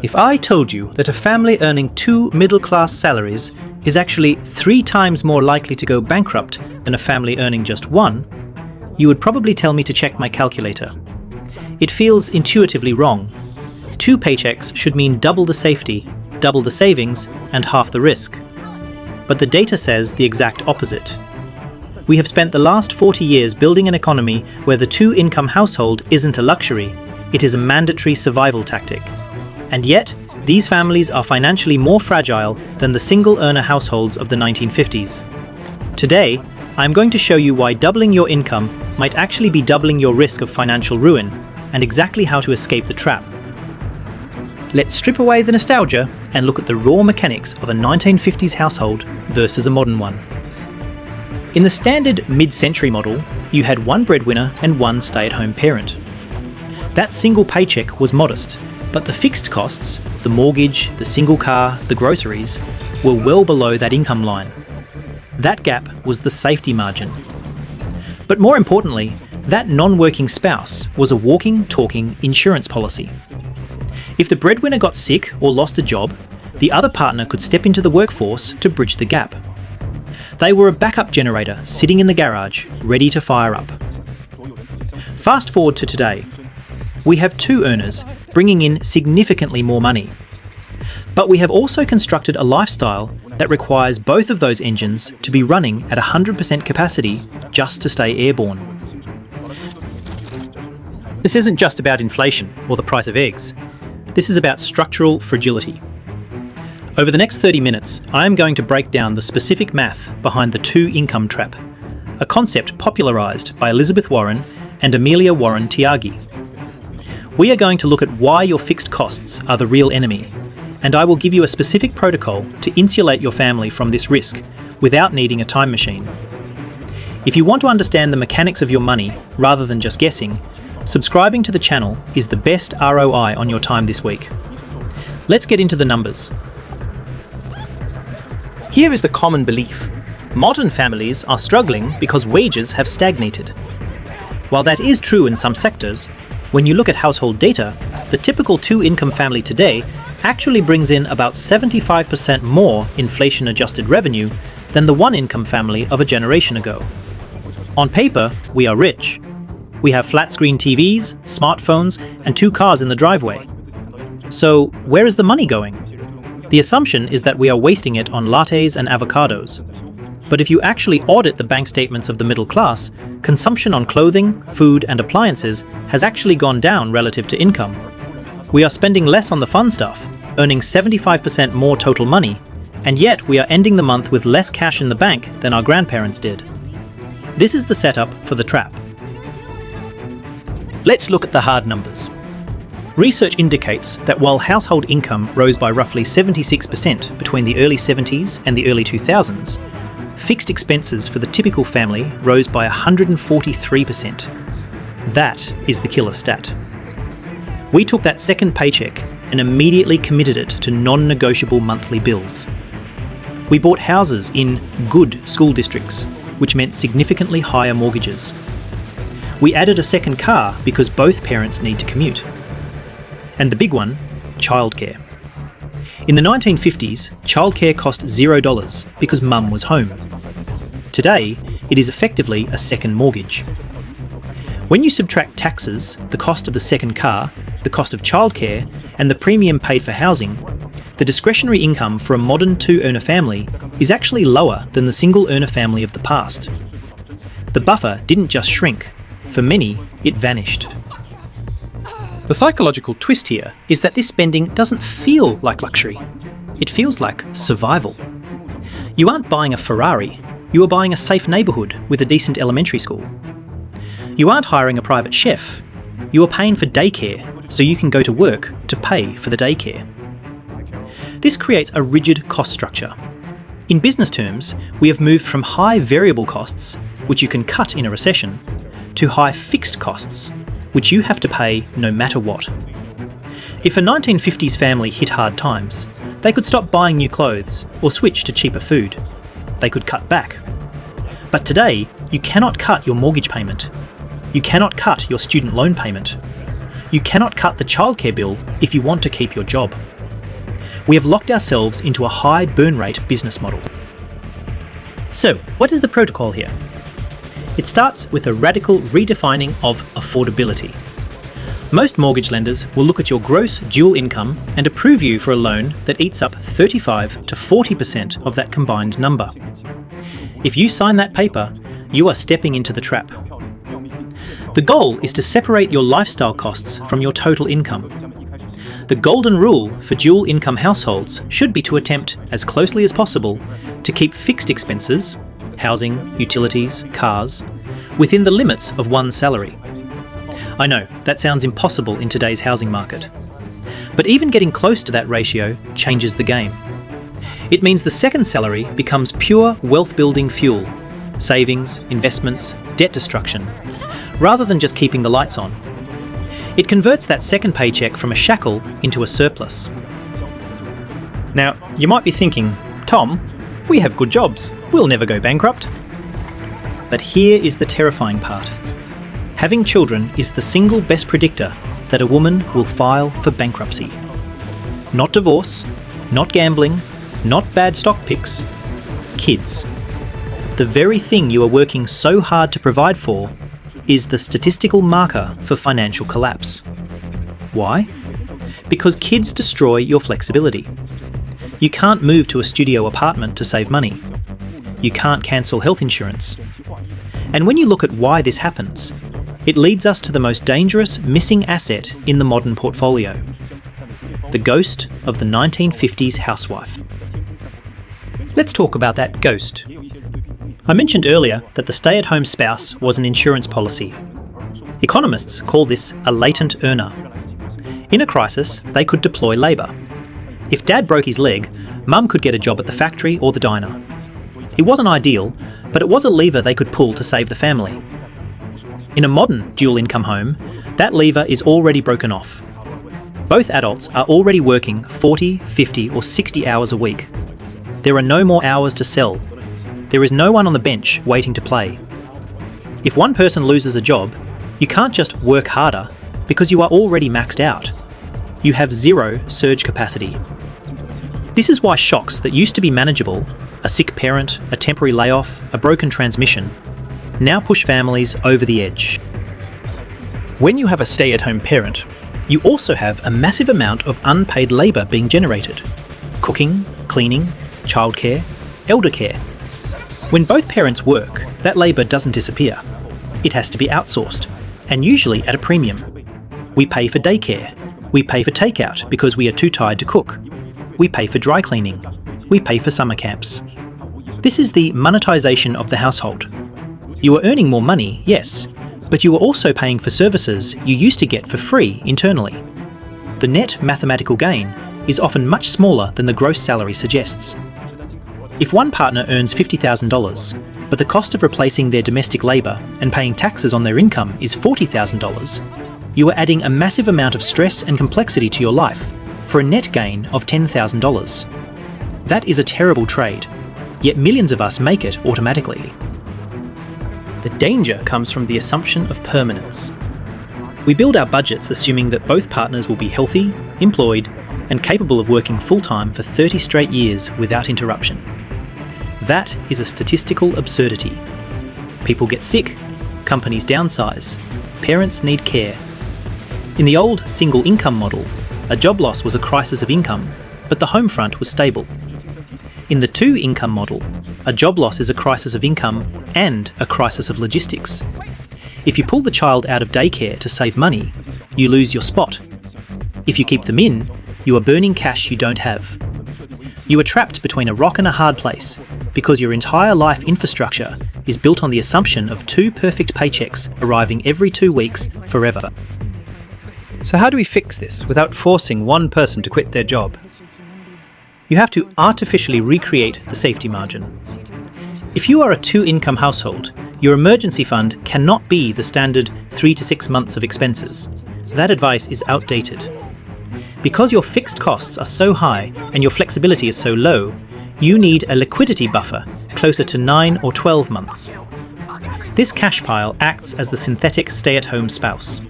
If I told you that a family earning 2 middle-class salaries is actually 3 times more likely to go bankrupt than a family earning just 1, you would probably tell me to check my calculator. It feels intuitively wrong. 2 paychecks should mean double the safety, double the savings, and half the risk. But the data says the exact opposite. We have spent the last 40 years building an economy where the 2-income household isn't a luxury, it is a mandatory survival tactic. And yet, these families are financially more fragile than the single-earner households of the 1950s. Today, I'm going to show you why doubling your income might actually be doubling your risk of financial ruin, and exactly how to escape the trap. Let's strip away the nostalgia and look at the raw mechanics of a 1950s household versus a modern one. In the standard mid-century model, you had one breadwinner and one stay-at-home parent. That single paycheck was modest, but the fixed costs, the mortgage, the single car, the groceries, were well below that income line. That gap was the safety margin. But more importantly, that non-working spouse was a walking, talking insurance policy. If the breadwinner got sick or lost a job, the other partner could step into the workforce to bridge the gap. They were a backup generator sitting in the garage, ready to fire up. Fast forward to today. We have 2 earners, bringing in significantly more money. But we have also constructed a lifestyle that requires both of those engines to be running at 100% capacity just to stay airborne. This isn't just about inflation or the price of eggs. This is about structural fragility. Over the next 30 minutes, I am going to break down the specific math behind the 2-income trap, a concept popularized by Elizabeth Warren and Amelia Warren Tyagi. We are going to look at why your fixed costs are the real enemy, and I will give you a specific protocol to insulate your family from this risk without needing a time machine. If you want to understand the mechanics of your money rather than just guessing, subscribing to the channel is the best ROI on your time this week. Let's get into the numbers. Here is the common belief. Modern families are struggling because wages have stagnated. While that is true in some sectors, when you look at household data, the typical 2-income family today actually brings in about 75% more inflation-adjusted revenue than the 1-income family of a generation ago. On paper, we are rich. We have flat-screen TVs, smartphones, and 2 cars in the driveway. So, where is the money going? The assumption is that we are wasting it on lattes and avocados. But if you actually audit the bank statements of the middle class, consumption on clothing, food, and appliances has actually gone down relative to income. We are spending less on the fun stuff, earning 75% more total money, and yet we are ending the month with less cash in the bank than our grandparents did. This is the setup for the trap. Let's look at the hard numbers. Research indicates that while household income rose by roughly 76% between the early 70s and the early 2000s, fixed expenses for the typical family rose by 143%. That is the killer stat. We took that second paycheck and immediately committed it to non-negotiable monthly bills. We bought houses in good school districts, which meant significantly higher mortgages. We added a second car because both parents need to commute. And the big one, childcare. In the 1950s, childcare cost $0 because mum was home. Today, it is effectively a second mortgage. When you subtract taxes, the cost of the second car, the cost of childcare, and the premium paid for housing, the discretionary income for a modern 2-earner family is actually lower than the single-earner family of the past. The buffer didn't just shrink. For many, it vanished. The psychological twist here is that this spending doesn't feel like luxury. It feels like survival. You aren't buying a Ferrari, you are buying a safe neighbourhood with a decent elementary school. You aren't hiring a private chef, you are paying for daycare so you can go to work to pay for the daycare. This creates a rigid cost structure. In business terms, we have moved from high variable costs, which you can cut in a recession, to high fixed costs, which you have to pay no matter what. If a 1950s family hit hard times, they could stop buying new clothes or switch to cheaper food. They could cut back. But today, you cannot cut your mortgage payment. You cannot cut your student loan payment. You cannot cut the childcare bill if you want to keep your job. We have locked ourselves into a high burn rate business model. So, what is the protocol here? It starts with a radical redefining of affordability. Most mortgage lenders will look at your gross dual income and approve you for a loan that eats up 35 to 40% of that combined number. If you sign that paper, you are stepping into the trap. The goal is to separate your lifestyle costs from your total income. The golden rule for dual income households should be to attempt, as closely as possible, to keep fixed expenses, housing, utilities, cars, within the limits of one salary. I know, that sounds impossible in today's housing market. But even getting close to that ratio changes the game. It means the second salary becomes pure wealth-building fuel, savings, investments, debt destruction, rather than just keeping the lights on. It converts that second paycheck from a shackle into a surplus. Now, you might be thinking, Tom, we have good jobs. We'll never go bankrupt. But here is the terrifying part. Having children is the single best predictor that a woman will file for bankruptcy. Not divorce, not gambling, not bad stock picks, kids. The very thing you are working so hard to provide for is the statistical marker for financial collapse. Why? Because kids destroy your flexibility. You can't move to a studio apartment to save money. You can't cancel health insurance. And when you look at why this happens, it leads us to the most dangerous missing asset in the modern portfolio: the ghost of the 1950s housewife. Let's talk about that ghost. I mentioned earlier that the stay-at-home spouse was an insurance policy. Economists call this a latent earner. In a crisis, they could deploy labour. If Dad broke his leg, Mum could get a job at the factory or the diner. It wasn't ideal, but it was a lever they could pull to save the family. In a modern dual-income home, that lever is already broken off. Both adults are already working 40, 50 or 60 hours a week. There are no more hours to sell. There is no one on the bench waiting to play. If one person loses a job, you can't just work harder because you are already maxed out. You have zero surge capacity. This is why shocks that used to be manageable, a sick parent, a temporary layoff, a broken transmission, now push families over the edge. When you have a stay-at-home parent, you also have a massive amount of unpaid labour being generated. Cooking, cleaning, childcare, elder care. When both parents work, that labour doesn't disappear. It has to be outsourced, and usually at a premium. We pay for daycare. We pay for takeout because we are too tired to cook. We pay for dry cleaning. We pay for summer camps. This is the monetisation of the household. You are earning more money, yes, but you are also paying for services you used to get for free internally. The net mathematical gain is often much smaller than the gross salary suggests. If one partner earns $50,000, but the cost of replacing their domestic labour and paying taxes on their income is $40,000, you are adding a massive amount of stress and complexity to your life for a net gain of $10,000. That is a terrible trade, yet millions of us make it automatically. The danger comes from the assumption of permanence. We build our budgets assuming that both partners will be healthy, employed, and capable of working full-time for 30 straight years without interruption. That is a statistical absurdity. People get sick, companies downsize, parents need care. In the old single income model, a job loss was a crisis of income, but the home front was stable. In the two income model, a job loss is a crisis of income and a crisis of logistics. If you pull the child out of daycare to save money, you lose your spot. If you keep them in, you are burning cash you don't have. You are trapped between a rock and a hard place because your entire life infrastructure is built on the assumption of two perfect paychecks arriving every 2 weeks forever. So how do we fix this without forcing one person to quit their job? You have to artificially recreate the safety margin. If you are a two-income household, your emergency fund cannot be the standard 3 to 6 months of expenses. That advice is outdated. Because your fixed costs are so high and your flexibility is so low, you need a liquidity buffer closer to 9 or 12 months. This cash pile acts as the synthetic stay-at-home spouse.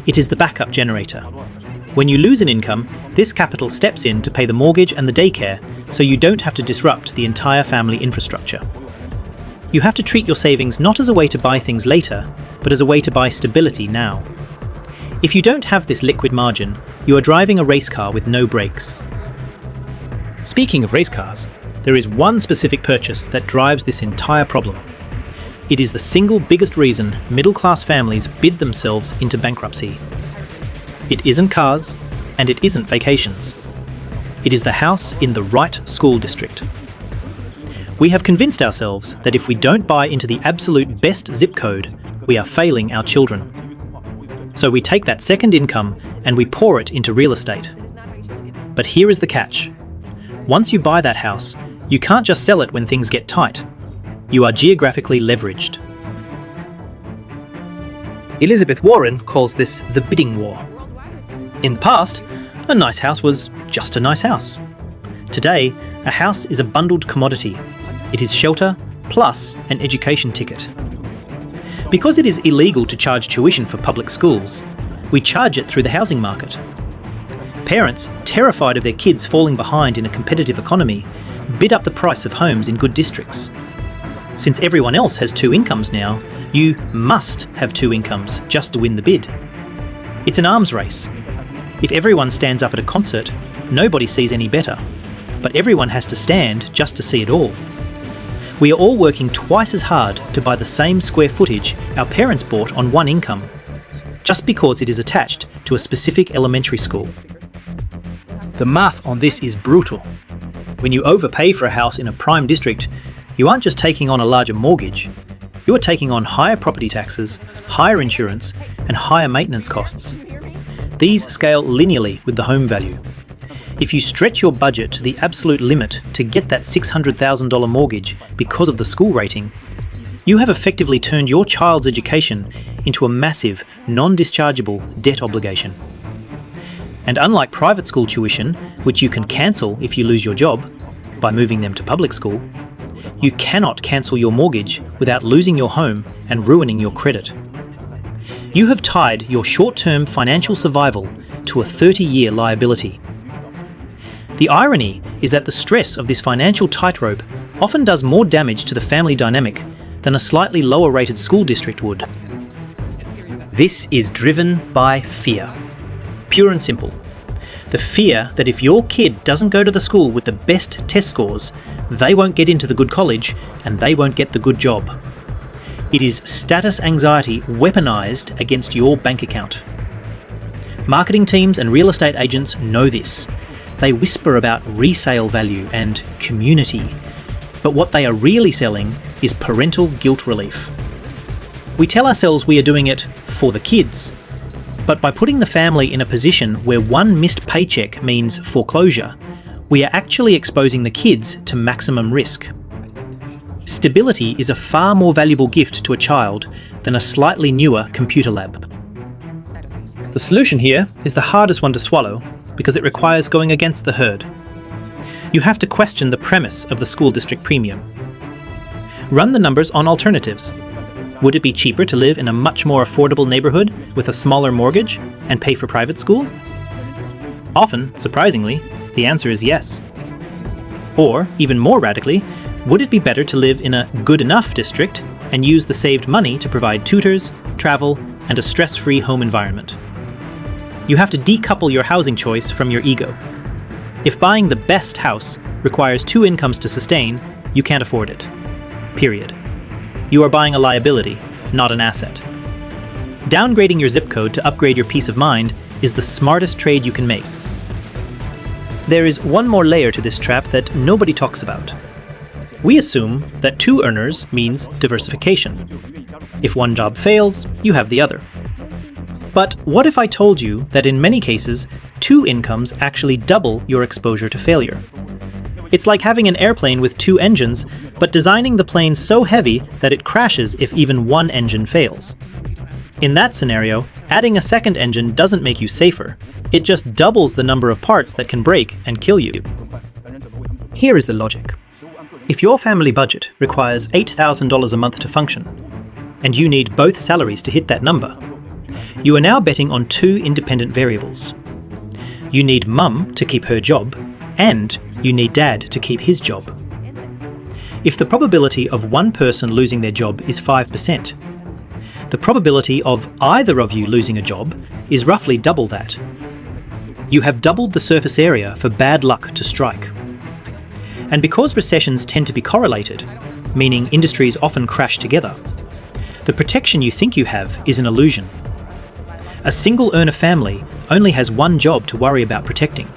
It is the backup generator. When you lose an income, this capital steps in to pay the mortgage and the daycare, so you don't have to disrupt the entire family infrastructure. You have to treat your savings not as a way to buy things later, but as a way to buy stability now. If you don't have this liquid margin, you are driving a race car with no brakes. Speaking of race cars, there is one specific purchase that drives this entire problem. It is the single biggest reason middle-class families bid themselves into bankruptcy. It isn't cars, and it isn't vacations. It is the house in the right school district. We have convinced ourselves that if we don't buy into the absolute best zip code, we are failing our children. So we take that second income and we pour it into real estate. But here is the catch. Once you buy that house, you can't just sell it when things get tight. You are geographically leveraged. Elizabeth Warren calls this the bidding war. In the past, a nice house was just a nice house. Today, a house is a bundled commodity. It is shelter plus an education ticket. Because it is illegal to charge tuition for public schools, we charge it through the housing market. Parents, terrified of their kids falling behind in a competitive economy, bid up the price of homes in good districts. Since everyone else has two incomes now, you must have two incomes just to win the bid. It's an arms race. If everyone stands up at a concert, nobody sees any better. But everyone has to stand just to see it all. We are all working twice as hard to buy the same square footage our parents bought on one income, just because it is attached to a specific elementary school. The math on this is brutal. When you overpay for a house in a prime district, you aren't just taking on a larger mortgage, you are taking on higher property taxes, higher insurance, and higher maintenance costs. These scale linearly with the home value. If you stretch your budget to the absolute limit to get that $600,000 mortgage because of the school rating, you have effectively turned your child's education into a massive, non-dischargeable debt obligation. And unlike private school tuition, which you can cancel if you lose your job by moving them to public school, you cannot cancel your mortgage without losing your home and ruining your credit. You have tied your short-term financial survival to a 30-year liability. The irony is that the stress of this financial tightrope often does more damage to the family dynamic than a slightly lower-rated school district would. This is driven by fear. Pure and simple. The fear that if your kid doesn't go to the school with the best test scores, they won't get into the good college and they won't get the good job. It is status anxiety weaponized against your bank account. Marketing teams and real estate agents know this. They whisper about resale value and community, but what they are really selling is parental guilt relief. We tell ourselves we are doing it for the kids, but by putting the family in a position where one missed paycheck means foreclosure, we are actually exposing the kids to maximum risk. Stability is a far more valuable gift to a child than a slightly newer computer lab. The solution here is the hardest one to swallow because it requires going against the herd. You have to question the premise of the school district premium. Run the numbers on alternatives. Would it be cheaper to live in a much more affordable neighborhood with a smaller mortgage and pay for private school? Often, surprisingly, the answer is yes. Or, even more radically, would it be better to live in a good enough district and use the saved money to provide tutors, travel, and a stress-free home environment? You have to decouple your housing choice from your ego. If buying the best house requires two incomes to sustain, you can't afford it. Period. You are buying a liability, not an asset. Downgrading your zip code to upgrade your peace of mind is the smartest trade you can make. There is one more layer to this trap that nobody talks about. We assume that two earners means diversification. If one job fails, you have the other. But what if I told you that in many cases, two incomes actually double your exposure to failure? It's like having an airplane with two engines, but designing the plane so heavy that it crashes if even one engine fails. In that scenario, adding a second engine doesn't make you safer. It just doubles the number of parts that can break and kill you. Here is the logic. If your family budget requires $8,000 a month to function, and you need both salaries to hit that number, You are now betting on two independent variables. You need mum to keep her job, and you need dad to keep his job. If the probability of one person losing their job is 5%, the probability of either of you losing a job is roughly double that. You have doubled the surface area for bad luck to strike. And because recessions tend to be correlated, meaning industries often crash together, the protection you think you have is an illusion. A single earner family only has one job to worry about protecting.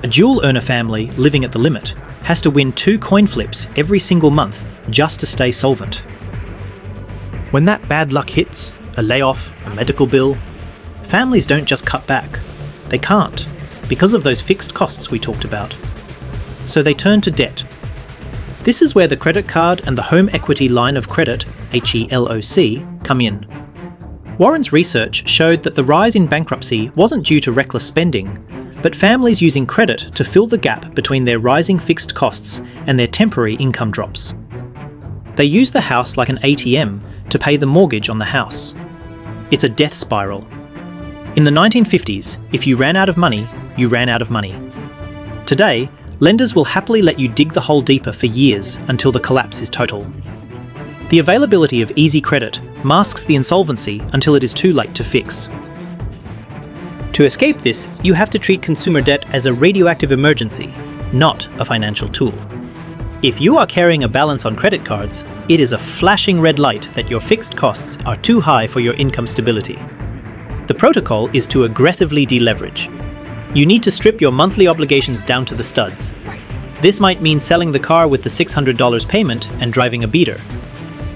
A dual earner family living at the limit has to win 2 coin flips every single month just to stay solvent. When that bad luck hits, a layoff, a medical bill, families don't just cut back. They can't, because of those fixed costs we talked about. So they turn to debt. This is where the credit card and the home equity line of credit, HELOC, come in. Warren's research showed that the rise in bankruptcy wasn't due to reckless spending, but families using credit to fill the gap between their rising fixed costs and their temporary income drops. They use the house like an ATM to pay the mortgage on the house. It's a death spiral. In the 1950s, if you ran out of money, you ran out of money. Today, lenders will happily let you dig the hole deeper for years until the collapse is total. The availability of easy credit masks the insolvency until it is too late to fix. To escape this, you have to treat consumer debt as a radioactive emergency, not a financial tool. If you are carrying a balance on credit cards, it is a flashing red light that your fixed costs are too high for your income stability. The protocol is to aggressively deleverage. You need to strip your monthly obligations down to the studs. This might mean selling the car with the $600 payment and driving a beater.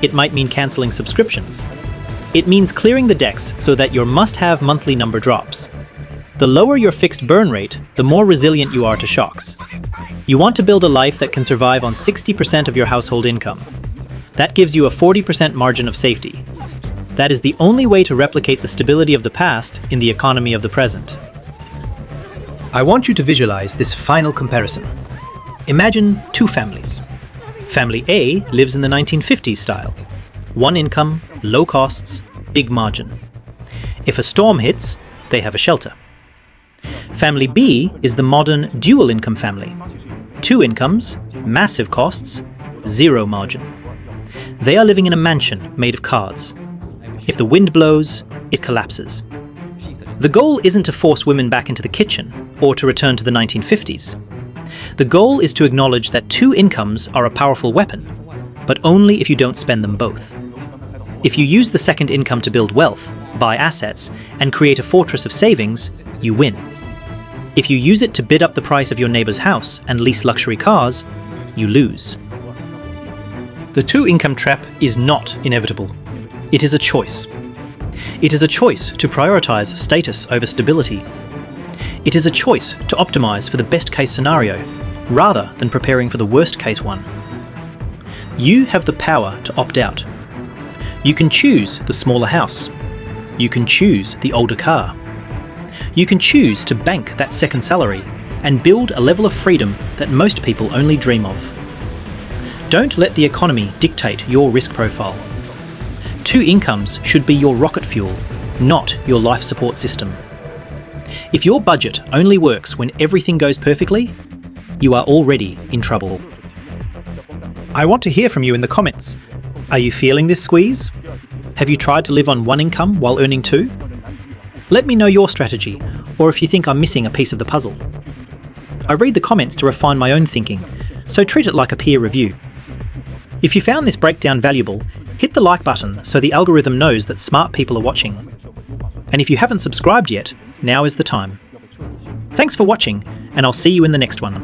It might mean cancelling subscriptions. It means clearing the decks so that your must-have monthly number drops. The lower your fixed burn rate, the more resilient you are to shocks. You want to build a life that can survive on 60% of your household income. That gives you a 40% margin of safety. That is the only way to replicate the stability of the past in the economy of the present. I want you to visualize this final comparison. Imagine 2 families. Family A lives in the 1950s style. 1 income, low costs, big margin. If a storm hits, they have a shelter. Family B is the modern dual income family. 2 incomes, massive costs, 0 margin. They are living in a mansion made of cards. If the wind blows, it collapses. The goal isn't to force women back into the kitchen or to return to the 1950s. The goal is to acknowledge that 2 incomes are a powerful weapon, but only if you don't spend them both. If you use the second income to build wealth, buy assets, and create a fortress of savings, you win. If you use it to bid up the price of your neighbor's house and lease luxury cars, you lose. The 2-income trap is not inevitable. It is a choice. It is a choice to prioritize status over stability. It is a choice to optimize for the best-case scenario, rather than preparing for the worst-case one. You have the power to opt out. You can choose the smaller house. You can choose the older car. You can choose to bank that second salary and build a level of freedom that most people only dream of. Don't let the economy dictate your risk profile. 2 incomes should be your rocket fuel, not your life support system. If your budget only works when everything goes perfectly, you are already in trouble. I want to hear from you in the comments. Are you feeling this squeeze? Have you tried to live on 1 income while earning 2? Let me know your strategy, or if you think I'm missing a piece of the puzzle. I read the comments to refine my own thinking, so treat it like a peer review. If you found this breakdown valuable, hit the like button so the algorithm knows that smart people are watching. And if you haven't subscribed yet, now is the time. Thanks for watching, and I'll see you in the next one.